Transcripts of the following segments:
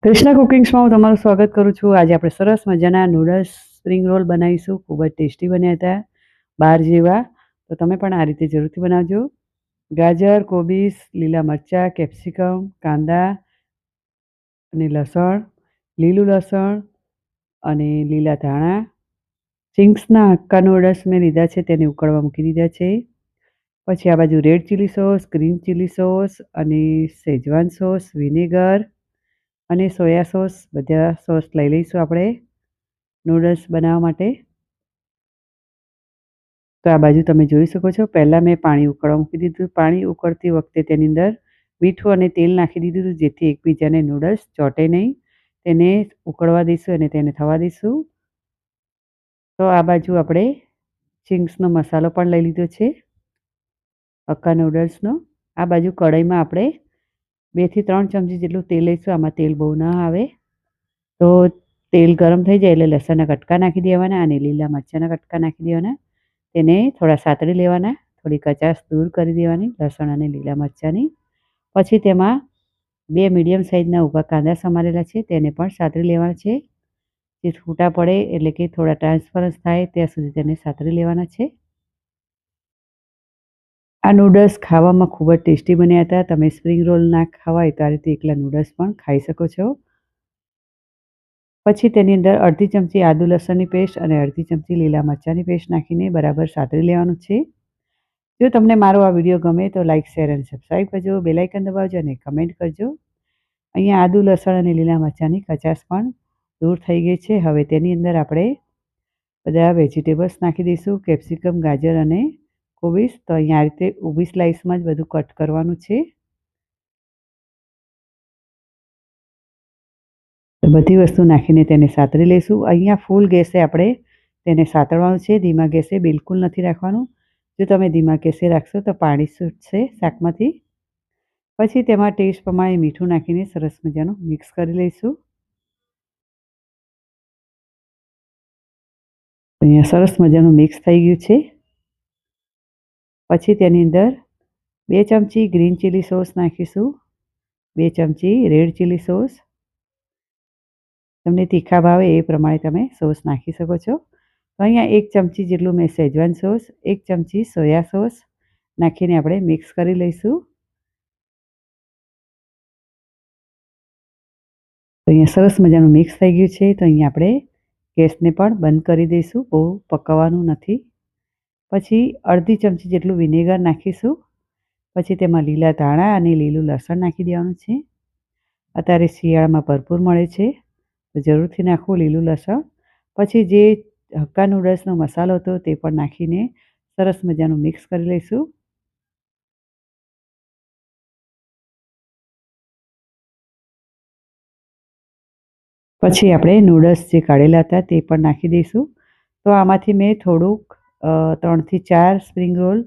કૃષ્ણા કુકિંગ્સમાં હું તમારું સ્વાગત કરું છું. આજે આપણે સરસ મજાના નૂડલ્સ સ્પ્રિંગ રોલ બનાવીશું. ખૂબ જ ટેસ્ટી બન્યા હતા, બહાર જેવા. તો તમે પણ આ રીતે જરૂરથી બનાવજો. ગાજર, કોબીસ, લીલા મરચાં, કેપ્સિકમ, કાંદા અને લસણ, લીલું લસણ અને લીલા ધાણા. ચિંગ્સના હક્કા નૂડલ્સ મેં લીધા છે, તેને ઉકળવા મૂકી દીધા છે. પછી આ બાજુ red chilli sauce, green chilli sauce અને શેઝવાન સોસ, વિનેગર અને સોયા સોસ, બધા સોસ લઈ લઈશું આપણે નૂડલ્સ બનાવવા માટે. તો આ બાજુ તમે જોઈ શકો છો, પહેલાં મેં પાણી ઉકળવા મૂકી દીધું. પાણી ઉકળતી વખતે તેની અંદર મીઠું અને તેલ નાખી દીધું, જેથી એકબીજાને નૂડલ્સ ચોંટે નહીં. તેને ઉકળવા દઈશું અને તેને થવા દઈશું. તો આ બાજુ આપણે ચિંગ્સનો મસાલો પણ લઈ લીધો છે, હક્કા નૂડલ્સનો. આ બાજુ કઢાઈમાં આપણે 2 થી 3 ચમચી જેટલું તેલ લઈશું. આમાં તેલ બહુ ના આવે. તો તેલ ગરમ થઈ જાય એટલે લસણના કટકા નાખી દેવાના અને લીલા મરચાંના કટકા નાખી દેવાના. તેને થોડા સાતળી લેવાના, થોડી કચાશ દૂર કરી દેવાની લસણ અને લીલા મરચાંની. પછી તેમાં 2 મીડિયમ સાઇઝના ઊભા કાંદા સમારેલા છે, તેને પણ સાતળી લેવાના છે. જે છૂટા પડે એટલે કે થોડા ટ્રાન્સપરન્સ થાય ત્યાં સુધી તેને સાતળી લેવાના છે. આ નૂડલ્સ ખાવામાં ખૂબ જ ટેસ્ટી બન્યા હતા. તમે સ્પ્રિંગ રોલ ના ખાવા હોય તો આ રીતે એકલા નૂડલ્સ પણ ખાઈ શકો છો. પછી તેની અંદર અડધી ચમચી આદુ લસણની પેસ્ટ અને અડધી ચમચી લીલા મરચાંની પેસ્ટ નાખીને બરાબર સાતળી લેવાનું છે. જો તમને મારો આ વિડીયો ગમે તો લાઇક, શેર અને સબસ્ક્રાઈબ કરજો, બેલ આઇકન દબાવજો અને કમેન્ટ કરજો. અહીંયા આદુ લસણ અને લીલા મરચાંની કચાશ પણ દૂર થઈ ગઈ છે. હવે તેની અંદર આપણે બધા વેજીટેબલ્સ નાખી દઈશું, કેપ્સિકમ, ગાજર અને કોબીસ. તો અહીંયા આ રીતે ઊભી સ્લાઇસમાં જ બધું કટ કરવાનું છે. બધી વસ્તુ નાખીને તેને સાતળી લઈશું. અહીંયા ફૂલ ગેસે આપણે તેને સાતળવાનું છે, ધીમા ગેસે બિલકુલ નથી રાખવાનું. જો તમે ધીમા ગેસે રાખશો તો પાણી છૂટશે શાકમાંથી. પછી તેમાં ટેસ્ટ પ્રમાણે મીઠું નાખીને સરસ મજાનું મિક્સ કરી લઈશું. અહીંયા સરસ મજાનું મિક્સ થઈ ગયું છે. પછી તેની અંદર 2 ચમચી ગ્રીન ચીલી સોસ નાખીશું, 2 ચમચી રેડ ચીલી સોસ. તમને તીખા ભાવે એ પ્રમાણે તમે સોસ નાખી શકો છો. તો અહીંયા 1 ચમચી જેટલું મેં શેઝવાન સોસ, 1 ચમચી સોયા સોસ નાખીને આપણે મિક્સ કરી લઈશું. તો અહીંયા સરસ મજાનું મિક્સ થઈ ગયું છે. તો અહીંયા આપણે ગેસને પણ બંધ કરી દઈશું, બહુ પકાવવાનું નથી. પછી અડધી ચમચી જેટલું વિનેગર નાખીશું. પછી તેમાં લીલા ધાણા અને લીલું લસણ નાખી દેવાનું છે. અત્યારે શિયાળામાં ભરપૂર મળે છે, તો જરૂરથી નાખવું લીલું લસણ. પછી જે હક્કા નૂડલ્સનો મસાલો હતો તે પણ નાખીને સરસ મજાનું મિક્સ કરી લઈશું. પછી આપણે નૂડલ્સ જે કાઢેલા હતા તે પણ નાખી દઈશું. તો આમાંથી મેં થોડુંક 3 થી 4 સ્પ્રિંગ રોલ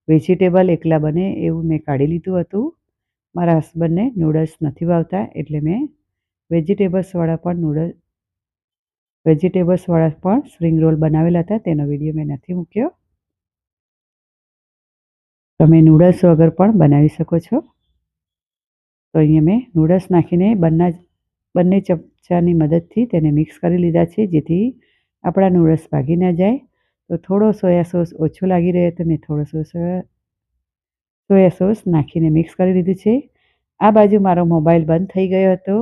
વેજીટેબલ એકલા બને એવું મેં કાઢી લીધું હતું. મારા હસબન્ડને નૂડલ્સ નથી ભાવતા એટલે મેં વેજીટેબલ્સવાળા પણ સ્પ્રિંગ રોલ બનાવેલા હતા. તેનો વિડીયો મેં નથી મૂક્યો. તમે નૂડલ્સ વગર પણ બનાવી શકો છો. તો અહીંયા મેં નૂડલ્સ નાખીને બંને ચમચાની મદદથી તેને મિક્સ કરી લીધા છે, જેથી આપણા નૂડલ્સ ભાગી ના જાય. તો થોડો સોયા સોસ ઓછો લાગી રહ્યો તો મેં થોડો સોયા સોસ નાખીને મિક્સ કરી લીધું છે. આ બાજુ મારો મોબાઈલ બંધ થઈ ગયો હતો,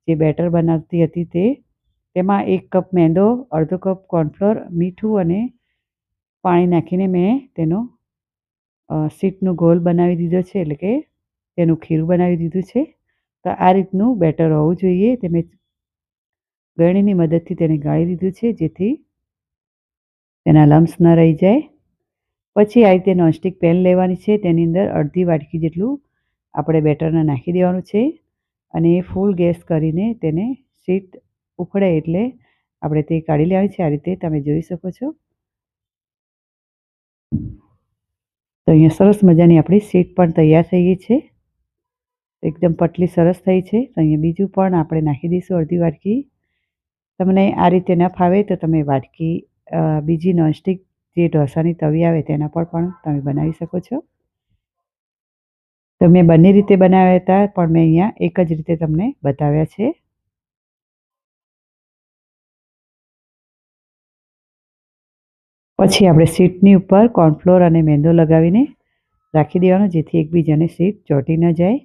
જે બેટર બનાવતી હતી તેમાં 1 કપ મેંદો, અડધો કપ કોર્નફ્લોર, મીઠું અને પાણી નાખીને મેં તેનો શીટનો ગોલ બનાવી દીધો છે, એટલે કે તેનું ખીરું બનાવી દીધું છે. તો આ રીતનું બેટર હોવું જોઈએ. તે મેં ગળણીની મદદથી તેને ગાળી દીધું છે, જેથી તેના લમ્સ ન રહી જાય. પછી આ રીતે નોનસ્ટિક પેન લેવાની છે, તેની અંદર અડધી વાટકી જેટલું આપણે બેટરને નાખી દેવાનું છે અને ફૂલ ગેસ કરીને તેને શીટ ઉકળે એટલે આપણે તે કાઢી લેવાની છે. આ રીતે તમે જોઈ શકો છો. તો અહીંયા સરસ મજાની આપણી શીટ પણ તૈયાર થઈ ગઈ છે, એકદમ પતલી સરસ થઈ છે. તો અહીંયા બીજું પણ આપણે નાખી દઈશું અડધી વાટકી. તમને આ રીતે ન ફાવે તો તમે વાટકી બીજી નોનસ્ટિક જે ઢોસાની તવી આવે તેના પર પણ તમે બનાવી શકો છો. તો મેં બંને રીતે બનાવ્યા હતા, પણ મેં અહીંયા એક જ રીતે તમને બતાવ્યા છે. પછી આપણે શીટની ઉપર કોર્નફ્લોર અને મેંદો લગાવીને રાખી દેવાનો, જેથી એકબીજાને શીટ ચોંટી ન જાય.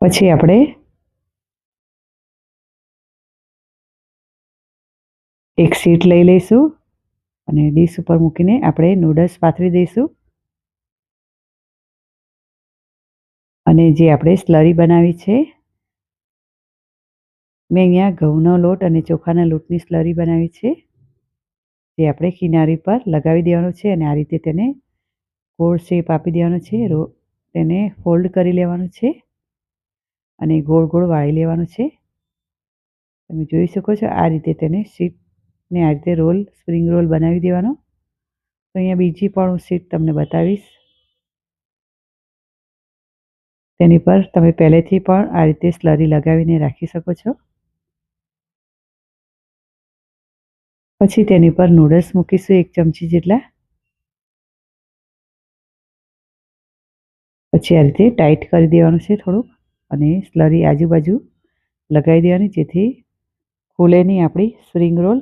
પછી આપણે એક શીટ લઈ લઈશું અને ડીશ ઉપર મૂકીને આપણે નૂડલ્સ પાથરી દઈશું. અને જે આપણે સ્લરી બનાવી છે, મેં અહીંયા ઘઉંનો લોટ અને ચોખાના લોટની સ્લરી બનાવી છે, જે આપણે કિનારી પર લગાવી દેવાનો છે અને આ રીતે તેને ગોળ શેપ આપી દેવાનો છે. તેને ફોલ્ડ કરી લેવાનું છે અને ગોળ ગોળ વાળી લેવાનું છે. તમે જોઈ શકો છો આ રીતે તેને શીટને આ રીતે સ્પ્રિંગ રોલ બનાવી દેવાનો. તો અહીંયા બીજી પણ હું શીટ તમને બતાવીશ. તેની પર તમે પહેલેથી પણ આ રીતે સ્લરી લગાવીને રાખી શકો છો. પછી તેની પર નૂડલ્સ મૂકીશું 1 ચમચી જેટલા. પછી આ રીતે ટાઈટ કરી દેવાનું છે થોડુંક અને સ્લરી આજુબાજુ લગાવી દેવાની, જેથી ખુલે નહીં આપણી સ્પ્રિંગ રોલ.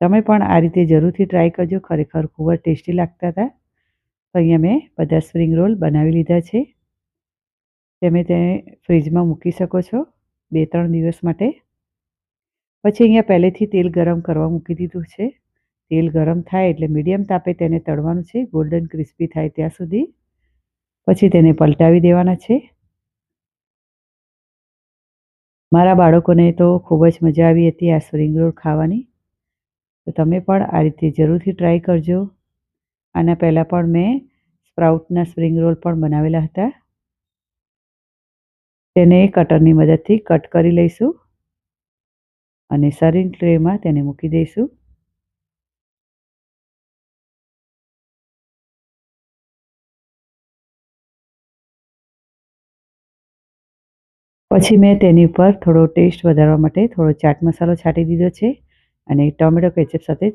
તમે પણ આ રીતે જરૂરથી ટ્રાય કરજો, ખરેખર ખૂબ જ ટેસ્ટી લાગતા હતા. તો અહીંયા મેં બધા સ્પ્રિંગ રોલ બનાવી લીધા છે. તમે તેને ફ્રીજમાં મૂકી શકો છો 2-3 દિવસ માટે. પછી અહીંયા પહેલેથી તેલ ગરમ કરવા મૂકી દીધું છે. તેલ ગરમ થાય એટલે મીડિયમ તાપે તેને તળવાનું છે, ગોલ્ડન ક્રિસ્પી થાય ત્યાં સુધી. પછી તેને પલટાવી દેવાના છે. મારા બાળકોને તો ખૂબ જ મજા આવી હતી આ સ્પ્રિંગ રોલ ખાવાની. તો તમે પણ આ રીતે જરૂરથી ટ્રાય કરજો. આના પહેલાં પણ મેં સ્પ્રાઉટના સ્પ્રિંગ રોલ પણ બનાવેલા હતા. તેને કટરની મદદથી કટ કરી લઈશું અને સર્વિંગ ટ્રેમાં તેને મૂકી દઈશું. પછી મેં તેની ઉપર થોડો ટેસ્ટ વધારવા માટે થોડો ચાટ મસાલો છાંટી દીધો છે અને ટોમેટો કેચઅપ સાથે